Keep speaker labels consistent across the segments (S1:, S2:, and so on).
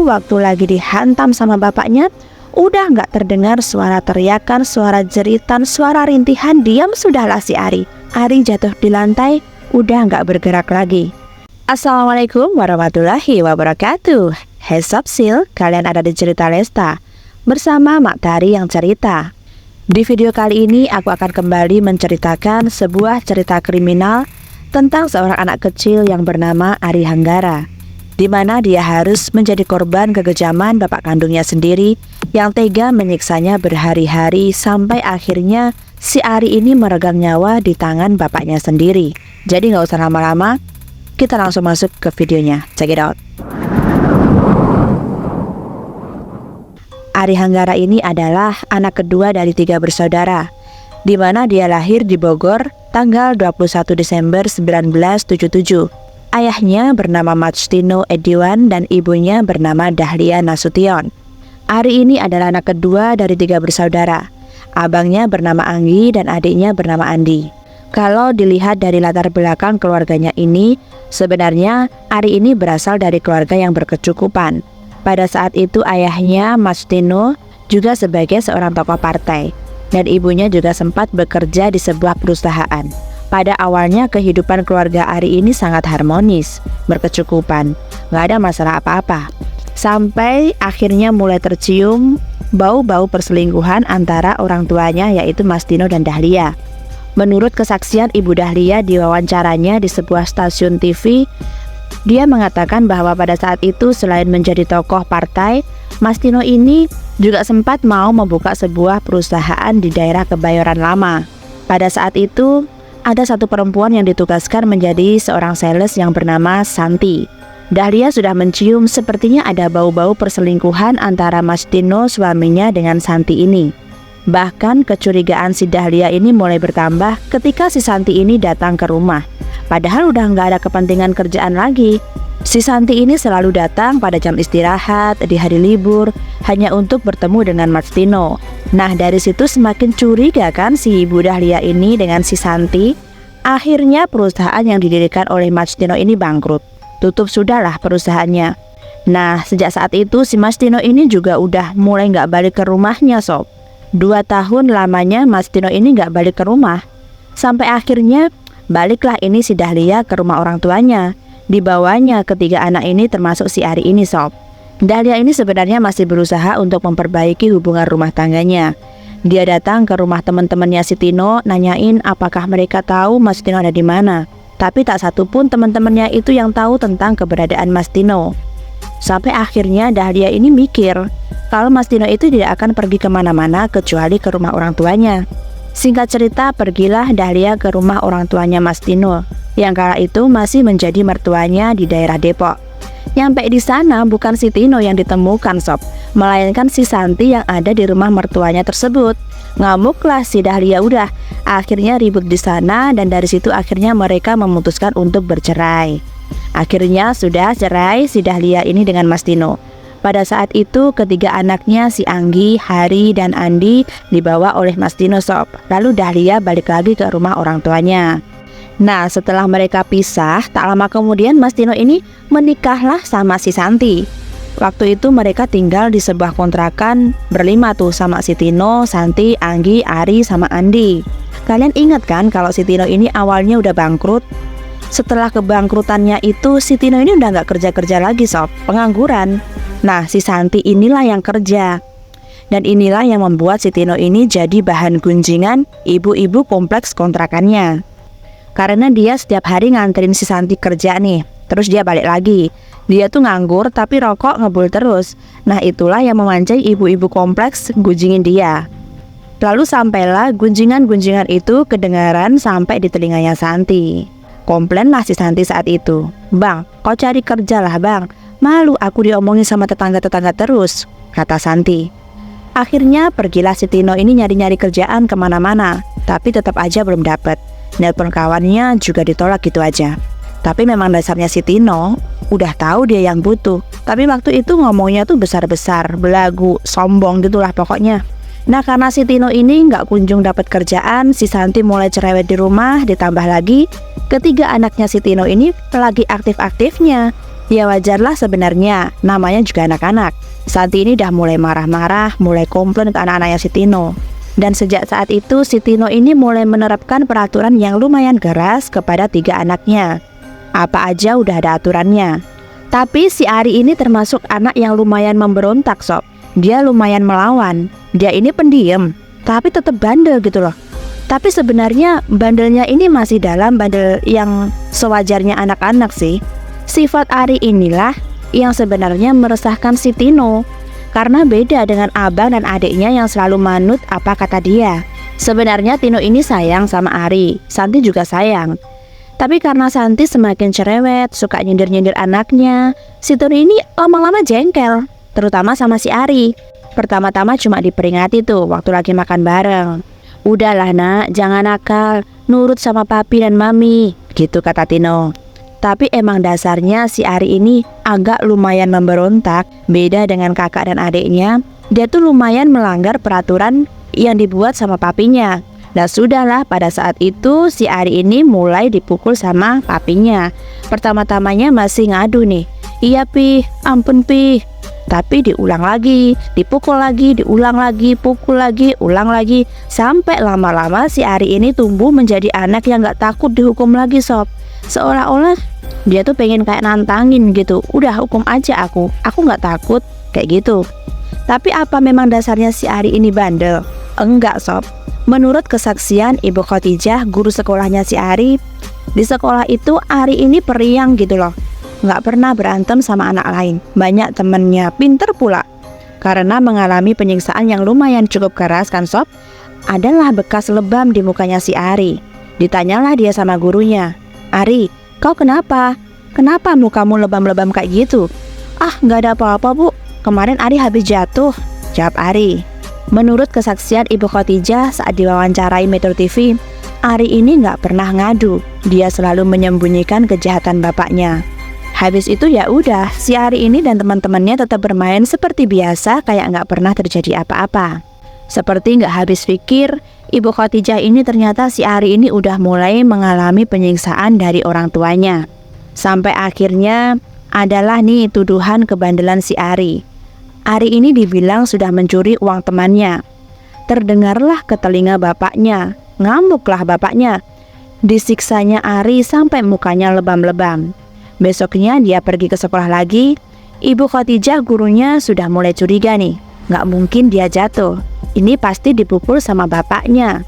S1: Waktu lagi dihantam sama bapaknya, udah nggak terdengar suara teriakan, suara jeritan, suara rintihan. Diam sudahlah si Ari. Ari jatuh di lantai, udah nggak bergerak lagi. Assalamualaikum warahmatullahi wabarakatuh. Hey Sobsil, kalian ada di Cerita Lesta bersama Mak Tari yang cerita. Di video kali ini aku akan kembali menceritakan sebuah cerita kriminal tentang seorang anak kecil yang bernama Ari Hanggara, di mana dia harus menjadi korban kekejaman bapak kandungnya sendiri yang tega menyiksanya berhari-hari sampai akhirnya si Ari ini meregang nyawa di tangan bapaknya sendiri. Jadi nggak usah lama-lama, kita langsung masuk ke videonya. Check it out. Ari Hanggara ini adalah anak kedua dari 3 bersaudara, di mana dia lahir di Bogor tanggal 21 Desember 1977. Ayahnya bernama Majtino Ediwan dan ibunya bernama Dahlia Nasution. Ari ini adalah anak kedua dari 3 bersaudara. Abangnya bernama Anggi dan adiknya bernama Andi. Kalau dilihat dari latar belakang keluarganya ini, sebenarnya Ari ini berasal dari keluarga yang berkecukupan. Pada saat itu ayahnya Majtino juga sebagai seorang tokoh partai dan ibunya juga sempat bekerja di sebuah perusahaan. Pada awalnya kehidupan keluarga Ari ini sangat harmonis, berkecukupan, nggak ada masalah apa-apa. Sampai akhirnya mulai tercium bau-bau perselingkuhan antara orang tuanya yaitu Majtino dan Dahlia. Menurut kesaksian Ibu Dahlia di wawancaranya di sebuah stasiun TV, dia mengatakan bahwa pada saat itu selain menjadi tokoh partai, Majtino ini juga sempat mau membuka sebuah perusahaan di daerah Kebayoran Lama. Pada saat itu, ada satu perempuan yang ditugaskan menjadi seorang sales yang bernama Santi. Dahlia sudah mencium sepertinya ada bau-bau perselingkuhan antara Majtino suaminya dengan Santi ini. Bahkan kecurigaan si Dahlia ini mulai bertambah ketika si Santi ini datang ke rumah. Padahal udah nggak ada kepentingan kerjaan lagi. Si Santi ini selalu datang pada jam istirahat, di hari libur, hanya untuk bertemu dengan Majtino. Nah dari situ semakin curiga kan si Ibu Dahlia ini dengan si Santi. Akhirnya perusahaan yang didirikan oleh Majtino ini bangkrut. Tutup sudahlah perusahaannya. Nah sejak saat itu si Majtino ini juga udah mulai nggak balik ke rumahnya sob. 2 tahun lamanya Majtino ini nggak balik ke rumah. Sampai akhirnya baliklah ini si Dahlia ke rumah orang tuanya. Dibawanya ketiga anak ini termasuk si Ari ini sob. Dahlia ini sebenarnya masih berusaha untuk memperbaiki hubungan rumah tangganya. Dia datang ke rumah teman-temannya si Tino, nanyain apakah mereka tahu Majtino ada di mana. Tapi tak satu pun teman-temannya itu yang tahu tentang keberadaan Majtino. Sampai akhirnya Dahlia ini mikir kalau Majtino itu tidak akan pergi kemana-mana kecuali ke rumah orang tuanya. Singkat cerita, pergilah Dahlia ke rumah orang tuanya Majtino yang kala itu masih menjadi mertuanya di daerah Depok. Nyampe di sana bukan si Tino yang ditemukan sob, melainkan si Santi yang ada di rumah mertuanya tersebut. Ngamuklah si Dahlia udah. Akhirnya ribut di sana dan dari situ akhirnya mereka memutuskan untuk bercerai. Akhirnya sudah cerai si Dahlia ini dengan Majtino. Pada saat itu ketiga anaknya si Anggi, Hari, dan Andi dibawa oleh Majtino sob. Lalu Dahlia balik lagi ke rumah orang tuanya. Nah setelah mereka pisah, tak lama kemudian Majtino ini menikahlah sama si Santi. Waktu itu mereka tinggal di sebuah kontrakan berlima tuh sama si Tino, Santi, Anggi, Ari, sama Andi. Kalian ingat kan kalau si Tino ini awalnya udah bangkrut? Setelah kebangkrutannya itu si Tino ini udah nggak kerja-kerja lagi sob, pengangguran. Nah si Santi inilah yang kerja. Dan inilah yang membuat si Tino ini jadi bahan gunjingan ibu-ibu kompleks kontrakannya. Karena dia setiap hari nganterin si Santi kerja nih, terus dia balik lagi. Dia tuh nganggur tapi rokok ngebul terus. Nah itulah yang memancing ibu-ibu kompleks gunjingin dia. Lalu sampailah gunjingan-gunjingan itu kedengaran sampai di telinganya Santi. Komplainlah si Santi saat itu. Bang, kau cari kerja lah bang. Malu aku diomongin sama tetangga-tetangga terus, kata Santi. Akhirnya pergilah si Tino ini nyari-nyari kerjaan kemana-mana, tapi tetap aja belum dapet. Nelpon kawannya juga ditolak gitu aja. Tapi memang dasarnya si Tino udah tahu dia yang butuh. Tapi waktu itu ngomongnya tuh besar-besar, belagu, sombong gitulah pokoknya. Nah karena si Tino ini nggak kunjung dapat kerjaan, si Santi mulai cerewet di rumah. Ditambah lagi ketiga anaknya si Tino ini lagi aktif-aktifnya. Ya wajarlah sebenarnya, namanya juga anak-anak. Santi ini udah mulai marah-marah, mulai komplain ke anak-anaknya si Tino. Dan sejak saat itu si Tino ini mulai menerapkan peraturan yang lumayan keras kepada 3 anaknya. Apa aja udah ada aturannya. Tapi si Ari ini termasuk anak yang lumayan memberontak sob. Dia lumayan melawan. Dia ini pendiam, tapi tetap bandel gitu loh. Tapi sebenarnya bandelnya ini masih dalam bandel yang sewajarnya anak-anak sih. Sifat Ari inilah yang sebenarnya meresahkan si Tino. Karena beda dengan abang dan adiknya yang selalu manut apa kata dia. Sebenarnya Tino ini sayang sama Ari, Santi juga sayang. Tapi karena Santi semakin cerewet, suka nyindir-nyindir anaknya, si Tino ini lama-lama jengkel, terutama sama si Ari. Pertama-tama cuma diperingati tuh waktu lagi makan bareng. Udahlah nak, jangan nakal, nurut sama papi dan mami, gitu kata Tino. Tapi emang dasarnya si Ari ini agak lumayan memberontak. Beda dengan kakak dan adiknya, dia tuh lumayan melanggar peraturan yang dibuat sama papinya. Nah sudahlah, pada saat itu si Ari ini mulai dipukul sama papinya. Pertama-tamanya masih ngadu nih, iya pi, ampun pi. Tapi diulang lagi, dipukul lagi, diulang lagi, pukul lagi, ulang lagi. Sampai lama-lama si Ari ini tumbuh menjadi anak yang gak takut dihukum lagi sob. Seolah-olah dia tuh pengen kayak nantangin gitu. Udah hukum aja aku gak takut, kayak gitu. Tapi apa memang dasarnya si Ari ini bandel? Enggak sob. Menurut kesaksian Ibu Khotijah, guru sekolahnya si Ari, di sekolah itu Ari ini periang gitu loh. Nggak pernah berantem sama anak lain. Banyak temennya, pinter pula. Karena mengalami penyiksaan yang lumayan cukup keras kan sob, adalah bekas lebam di mukanya si Ari. Ditanyalah dia sama gurunya, Ari, kau kenapa? Kenapa mukamu lebam-lebam kayak gitu? Ah, nggak ada apa-apa bu, kemarin Ari habis jatuh, jawab Ari. Menurut kesaksian Ibu Khotijah saat diwawancarai Metro TV, Ari ini nggak pernah ngadu. Dia selalu menyembunyikan kejahatan bapaknya. Habis itu ya udah, si Ari ini dan teman-temannya tetap bermain seperti biasa, kayak nggak pernah terjadi apa-apa. Seperti nggak habis pikir, Ibu Khotijah ini ternyata si Ari ini udah mulai mengalami penyiksaan dari orang tuanya. Sampai akhirnya adalah nih tuduhan kebandelan si Ari. Ari ini dibilang sudah mencuri uang temannya. Terdengarlah ke telinga bapaknya, ngamuklah bapaknya. Disiksanya Ari sampai mukanya lebam-lebam. Besoknya dia pergi ke sekolah lagi. Ibu Khotijah gurunya sudah mulai curiga nih, nggak mungkin dia jatuh. Ini pasti dipukul sama bapaknya.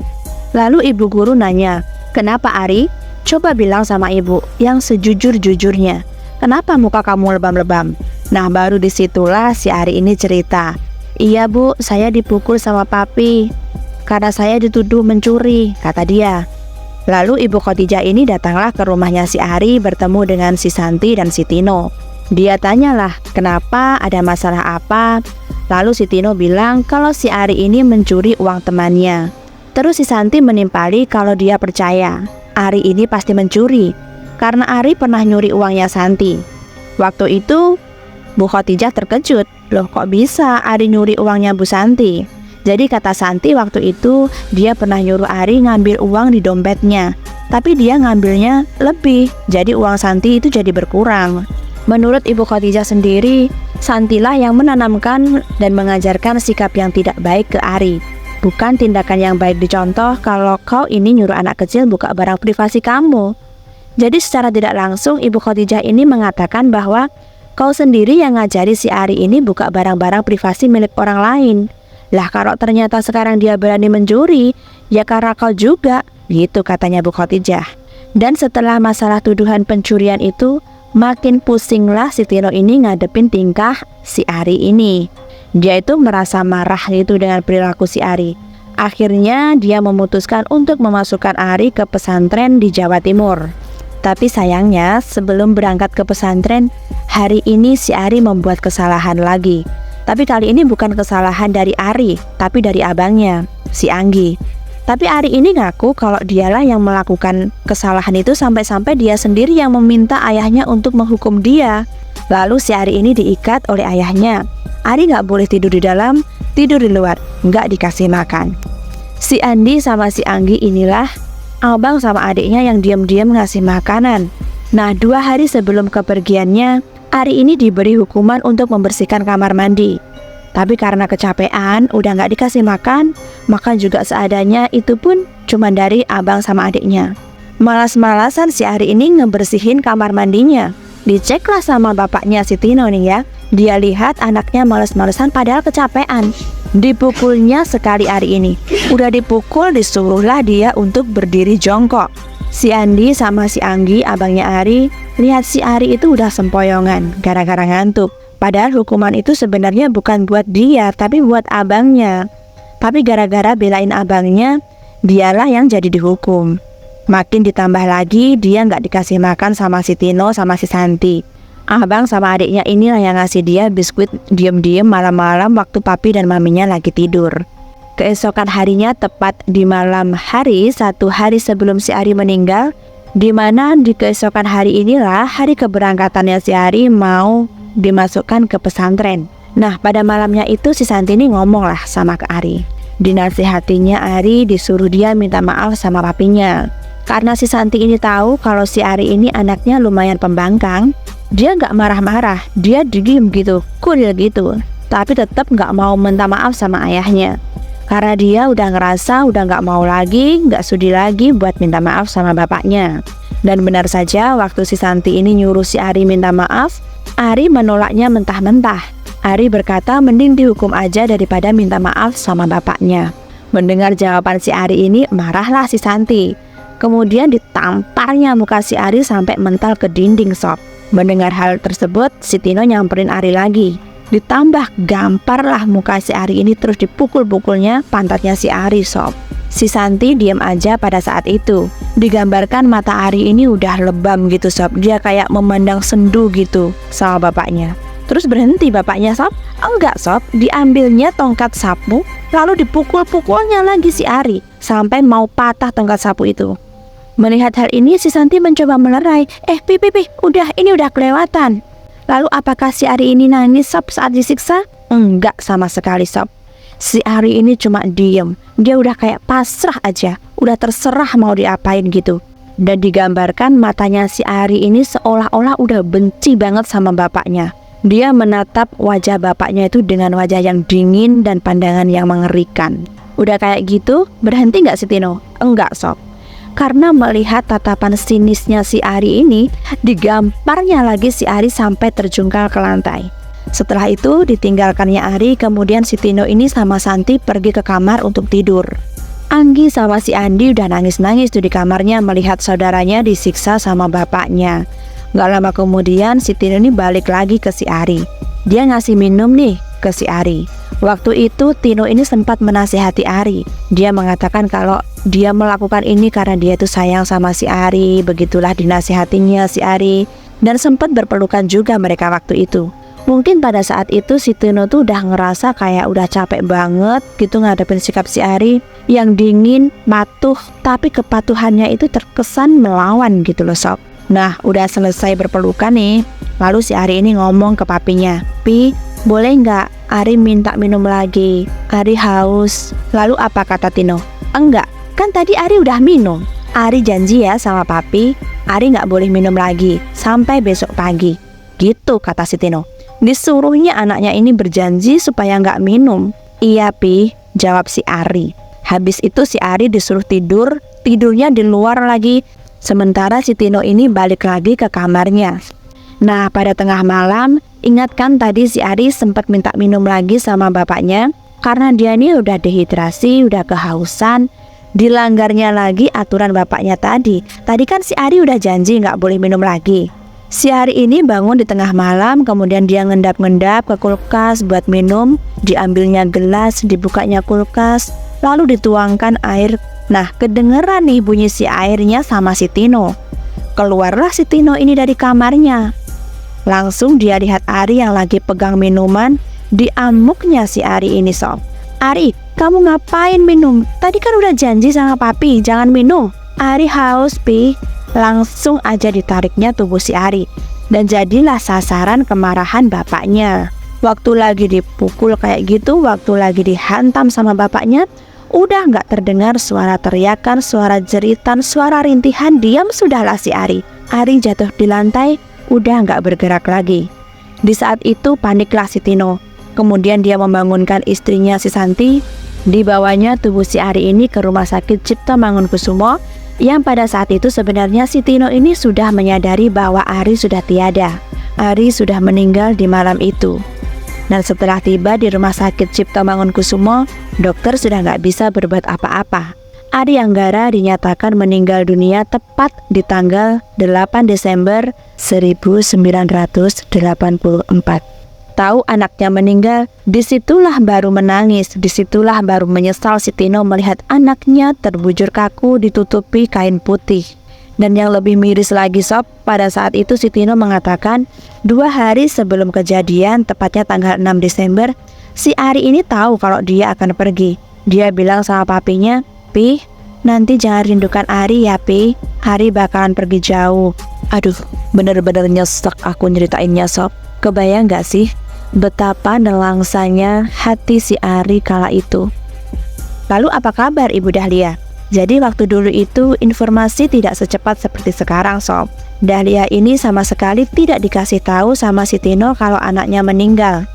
S1: Lalu ibu guru nanya, kenapa Ari? Coba bilang sama ibu yang sejujur-jujurnya. Kenapa muka kamu lebam-lebam? Nah baru disitulah si Ari ini cerita. Iya bu, saya dipukul sama papi karena saya dituduh mencuri, kata dia. Lalu Ibu Khotijah ini datanglah ke rumahnya si Ari bertemu dengan si Santi dan si Tino. Dia tanyalah kenapa, ada masalah apa. Lalu si Tino bilang kalau si Ari ini mencuri uang temannya. Terus si Santi menimpali kalau dia percaya Ari ini pasti mencuri karena Ari pernah nyuri uangnya Santi. Waktu itu Bu Khotijah terkejut, loh kok bisa Ari nyuri uangnya Bu Santi? Jadi kata Santi waktu itu dia pernah nyuruh Ari ngambil uang di dompetnya, tapi dia ngambilnya lebih, jadi uang Santi itu jadi berkurang. Menurut Ibu Khotijah sendiri, Santilah yang menanamkan dan mengajarkan sikap yang tidak baik ke Ari. Bukan tindakan yang baik dicontoh kalau kau ini nyuruh anak kecil buka barang privasi kamu. Jadi secara tidak langsung Ibu Khotijah ini mengatakan bahwa kau sendiri yang ngajari si Ari ini buka barang-barang privasi milik orang lain. Lah kalau ternyata sekarang dia berani mencuri, ya karena kau juga, gitu katanya Bu Khotijah. Dan setelah masalah tuduhan pencurian itu, makin pusinglah si Tino ini ngadepin tingkah si Ari ini. Dia itu merasa marah gitu dengan perilaku si Ari. Akhirnya dia memutuskan untuk memasukkan Ari ke pesantren di Jawa Timur. Tapi sayangnya sebelum berangkat ke pesantren, hari ini si Ari membuat kesalahan lagi. Tapi kali ini bukan kesalahan dari Ari, tapi dari abangnya, si Anggi. Tapi Ari ini ngaku kalau dialah yang melakukan kesalahan itu sampai-sampai dia sendiri yang meminta ayahnya untuk menghukum dia. Lalu si Ari ini diikat oleh ayahnya. Ari nggak boleh tidur di dalam, tidur di luar, nggak dikasih makan. Si Andi sama si Anggi inilah abang sama adiknya yang diam-diam ngasih makanan. Nah 2 hari sebelum kepergiannya, Ari ini diberi hukuman untuk membersihkan kamar mandi. Tapi karena kecapean, udah nggak dikasih makan, makan juga seadanya, itu pun cuma dari abang sama adiknya. Malas-malasan si Ari ini ngebersihin kamar mandinya. Diceklah sama bapaknya si Tino nih ya. Dia lihat anaknya malas-malasan padahal kecapean. Dipukulnya sekali Ari ini. Udah dipukul, disuruhlah dia untuk berdiri jongkok. Si Andi sama si Anggi, abangnya Ari, lihat si Ari itu udah sempoyongan gara-gara ngantuk. Padahal hukuman itu sebenarnya bukan buat dia, tapi buat abangnya. Tapi gara-gara belain abangnya, dialah yang jadi dihukum. Makin ditambah lagi, dia nggak dikasih makan sama si Tino sama si Santi. Abang sama adiknya inilah yang ngasih dia biskuit diem-diem malam-malam waktu papi dan maminya lagi tidur. Keesokan harinya, tepat di malam hari, 1 hari sebelum si Ari meninggal, dimana di keesokan hari inilah hari keberangkatannya si Ari mau dimasukkan ke pesantren. Nah, pada malamnya itu si Santi ini ngomong lah sama ke Ari. Dinasihatinya Ari, disuruh dia minta maaf sama papinya. Karena si Santi ini tahu kalau si Ari ini anaknya lumayan pembangkang, dia nggak marah-marah, dia diem gitu, kuil gitu. Tapi tetap nggak mau minta maaf sama ayahnya. Karena dia udah ngerasa udah nggak mau lagi, nggak sudi lagi buat minta maaf sama bapaknya. Dan benar saja, waktu si Santi ini nyuruh si Ari minta maaf, Ari menolaknya mentah-mentah. Ari berkata mending dihukum aja daripada minta maaf sama bapaknya. Mendengar jawaban si Ari ini, marahlah si Santi. Kemudian ditamparnya muka si Ari sampai mental ke dinding sob. Mendengar hal tersebut, si Tino nyamperin Ari lagi. Ditambah gamparlah muka si Ari ini, terus dipukul-pukulnya pantatnya si Ari sob. Si Santi diam aja pada saat itu. Digambarkan mata Ari ini udah lebam gitu sob. Dia kayak memandang sendu gitu sama bapaknya. Terus berhenti bapaknya sob? Enggak sob, diambilnya tongkat sapu, lalu dipukul-pukulnya lagi si Ari sampai mau patah tongkat sapu itu. Melihat hal ini, si Santi mencoba melerai. Pi, udah, ini udah kelewatan. Lalu apakah si Ari ini nangis sob saat disiksa? Enggak sama sekali sob. Si Ari ini cuma diem. Dia udah kayak pasrah aja, udah terserah mau diapain gitu. Dan digambarkan matanya si Ari ini seolah-olah udah benci banget sama bapaknya. Dia menatap wajah bapaknya itu dengan wajah yang dingin dan pandangan yang mengerikan. Udah kayak gitu, berhenti nggak si Tino? Enggak sob. Karena melihat tatapan sinisnya si Ari ini, digamparnya lagi si Ari sampai terjungkal ke lantai. Setelah itu ditinggalkannya Ari, kemudian si Tino ini sama Santi pergi ke kamar untuk tidur. Anggi sama si Andi udah nangis-nangis tuh di kamarnya melihat saudaranya disiksa sama bapaknya. Gak lama kemudian si Tino ini balik lagi ke si Ari. Dia ngasih minum nih ke si Ari. Waktu itu Tino ini sempat menasihati Ari. Dia mengatakan kalau dia melakukan ini karena dia tuh sayang sama si Ari. Begitulah dinasihatinya si Ari. Dan sempat berpelukan juga mereka waktu itu. Mungkin pada saat itu si Tino tuh udah ngerasa kayak udah capek banget gitu ngadepin sikap si Ari yang dingin, patuh, tapi kepatuhannya itu terkesan melawan gitu loh sob. Nah, udah selesai berpelukan nih. Lalu si Ari ini ngomong ke papinya, Pi, boleh nggak Ari minta minum lagi? Ari haus. Lalu apa kata Tino? Enggak, kan tadi Ari udah minum. Ari janji ya sama papi, Ari nggak boleh minum lagi sampai besok pagi. Gitu kata si Tino. Disuruhnya anaknya ini berjanji supaya nggak minum. Iya Pi, jawab si Ari. Habis itu si Ari disuruh tidur, tidurnya di luar lagi. Sementara si Tino ini balik lagi ke kamarnya. Nah, pada tengah malam, ingat kan tadi si Ari sempat minta minum lagi sama bapaknya? Karena dia ini udah dehidrasi, udah kehausan. Dilanggarnya lagi aturan bapaknya tadi. Tadi kan si Ari udah janji nggak boleh minum lagi. Si Ari ini bangun di tengah malam, kemudian dia ngendap-ngendap ke kulkas buat minum. Diambilnya gelas, dibukanya kulkas, lalu dituangkan air. Nah, kedengeran nih bunyi si airnya sama si Tino. Keluarlah si Tino ini dari kamarnya. Langsung dia lihat Ari yang lagi pegang minuman. Diamuknya si Ari ini sob. Ari, kamu ngapain minum? Tadi kan udah janji sama papi, jangan minum. Ari haus Pi. Langsung aja ditariknya tubuh si Ari. Dan jadilah sasaran kemarahan bapaknya. Waktu lagi dipukul kayak gitu, waktu lagi dihantam sama bapaknya, udah gak terdengar suara teriakan, suara jeritan, suara rintihan. Diam sudahlah si Ari. Ari jatuh di lantai, udah gak bergerak lagi. Di saat itu paniklah si Tino. Kemudian dia membangunkan istrinya si Santi. Dibawanya tubuh si Ari ini ke rumah sakit Cipto Mangunkusumo, yang pada saat itu sebenarnya si Tino ini sudah menyadari bahwa Ari sudah tiada. Ari sudah meninggal di malam itu. Dan setelah tiba di rumah sakit Cipto Mangunkusumo, dokter sudah nggak bisa berbuat apa-apa. Ari Anggara dinyatakan meninggal dunia tepat di tanggal 8 Desember 1984. Tahu anaknya meninggal, disitulah baru menangis, disitulah baru menyesal si Tino melihat anaknya terbujur kaku ditutupi kain putih. Dan yang lebih miris lagi sob, pada saat itu si Tino mengatakan 2 hari sebelum kejadian, tepatnya tanggal 6 Desember, si Ari ini tahu kalau dia akan pergi. Dia bilang sama papinya, "Pi, nanti jangan rindukan Ari ya Pi, Ari bakalan pergi jauh." Aduh, bener-bener nyesek aku nyeritainnya sob. Kebayang gak sih betapa nelangsanya hati si Ari kala itu? Lalu apa kabar Ibu Dahlia? Jadi waktu dulu itu informasi tidak secepat seperti sekarang sob. Dahlia ini sama sekali tidak dikasih tahu sama si Tino kalau anaknya meninggal.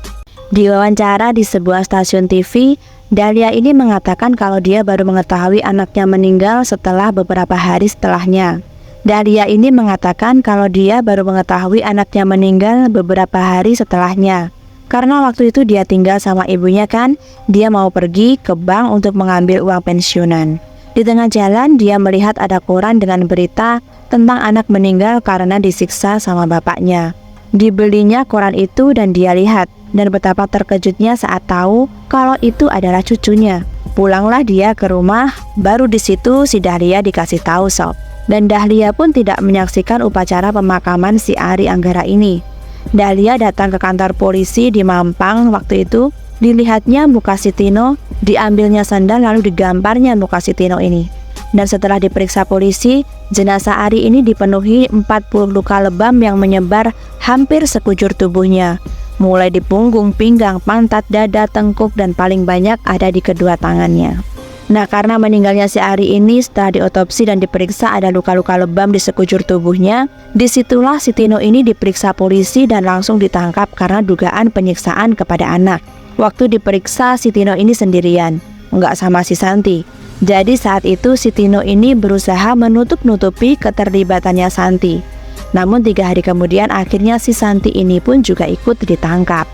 S1: Di wawancara di sebuah stasiun TV, Dahlia ini mengatakan kalau dia baru mengetahui anaknya meninggal setelah beberapa hari setelahnya. Dahlia ini mengatakan kalau dia baru mengetahui anaknya meninggal beberapa hari setelahnya. Karena waktu itu dia tinggal sama ibunya kan, dia mau pergi ke bank untuk mengambil uang pensiunan. Di tengah jalan dia melihat ada koran dengan berita tentang anak meninggal karena disiksa sama bapaknya. Dibelinya koran itu dan dia lihat, dan betapa terkejutnya saat tahu kalau itu adalah cucunya. Pulanglah dia ke rumah, baru di situ si Dahlia dikasih tahu sob. Dan Dahlia pun tidak menyaksikan upacara pemakaman si Ari Anggara ini. Dahlia datang ke kantor polisi di Mampang waktu itu. Dilihatnya muka si Tino, diambilnya sandal lalu digambarnya muka si Tino ini. Dan setelah diperiksa polisi, jenazah Ari ini dipenuhi 40 luka lebam yang menyebar hampir sekujur tubuhnya. Mulai di punggung, pinggang, pantat, dada, tengkuk, dan paling banyak ada di kedua tangannya. Nah, karena meninggalnya si Ari ini setelah diotopsi dan diperiksa ada luka-luka lebam di sekujur tubuhnya, disitulah si Tino ini diperiksa polisi dan langsung ditangkap karena dugaan penyiksaan kepada anak. Waktu diperiksa si Tino ini sendirian, nggak sama si Santi. Jadi saat itu si Tino ini berusaha menutup-nutupi keterlibatannya Santi. Namun 3 hari kemudian akhirnya si Santi ini pun juga ikut ditangkap.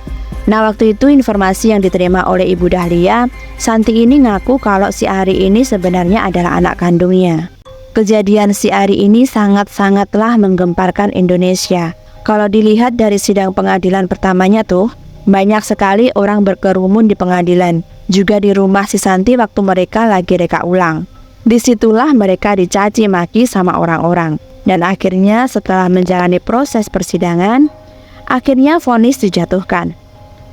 S1: Nah, waktu itu informasi yang diterima oleh Ibu Dahlia, Santi ini ngaku kalau si Ari ini sebenarnya adalah anak kandungnya. Kejadian si Ari ini sangat-sangatlah menggemparkan Indonesia. Kalau dilihat dari sidang pengadilan pertamanya tuh, banyak sekali orang berkerumun di pengadilan. Juga di rumah si Santi waktu mereka lagi reka ulang. Disitulah mereka dicaci maki sama orang-orang. Dan akhirnya setelah menjalani proses persidangan, akhirnya vonis dijatuhkan.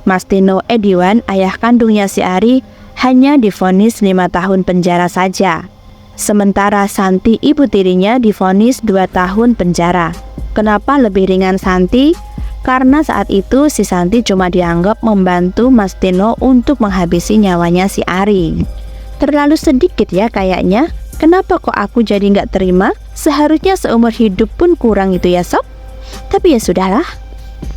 S1: Mas Tino Ediwan, ayah kandungnya si Ari, hanya divonis 5 tahun penjara saja. Sementara Santi, ibu tirinya, divonis 2 tahun penjara. Kenapa lebih ringan Santi? Karena saat itu si Santi cuma dianggap membantu Mas Tino untuk menghabisi nyawanya si Ari. Terlalu sedikit ya kayaknya. Kenapa kok aku jadi nggak terima? Seharusnya seumur hidup pun kurang itu ya sob. Tapi ya sudahlah.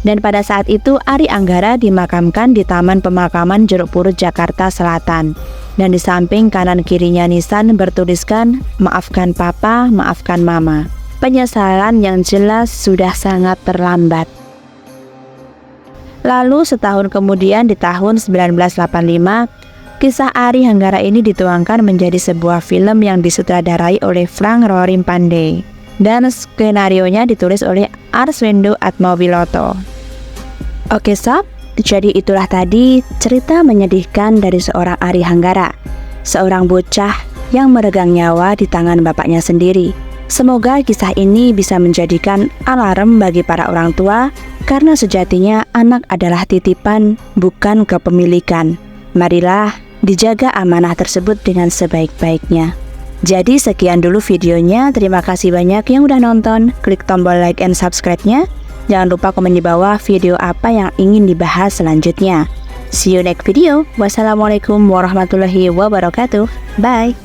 S1: Dan pada saat itu Ari Anggara dimakamkan di Taman Pemakaman Jeruk Purut, Jakarta Selatan. Dan di samping kanan kirinya nisan bertuliskan, "Maafkan Papa, maafkan Mama." Penyesalan yang jelas sudah sangat terlambat. Lalu setahun kemudian di tahun 1985, kisah Ari Anggara ini dituangkan menjadi sebuah film yang disutradarai oleh Frank Rorim Pandey. Dan skenarionya ditulis oleh Arswendo Atmowiloto. Oke sob, jadi itulah tadi cerita menyedihkan dari seorang Ari Anggara, seorang bocah yang meregang nyawa di tangan bapaknya sendiri. Semoga kisah ini bisa menjadikan alarm bagi para orang tua, karena sejatinya anak adalah titipan, bukan kepemilikan. Marilah dijaga amanah tersebut dengan sebaik-baiknya. Jadi sekian dulu videonya, terima kasih banyak yang udah nonton. Klik tombol like and subscribe-nya. Jangan lupa komen di bawah video apa yang ingin dibahas selanjutnya. See you next video. Wassalamualaikum warahmatullahi wabarakatuh. Bye.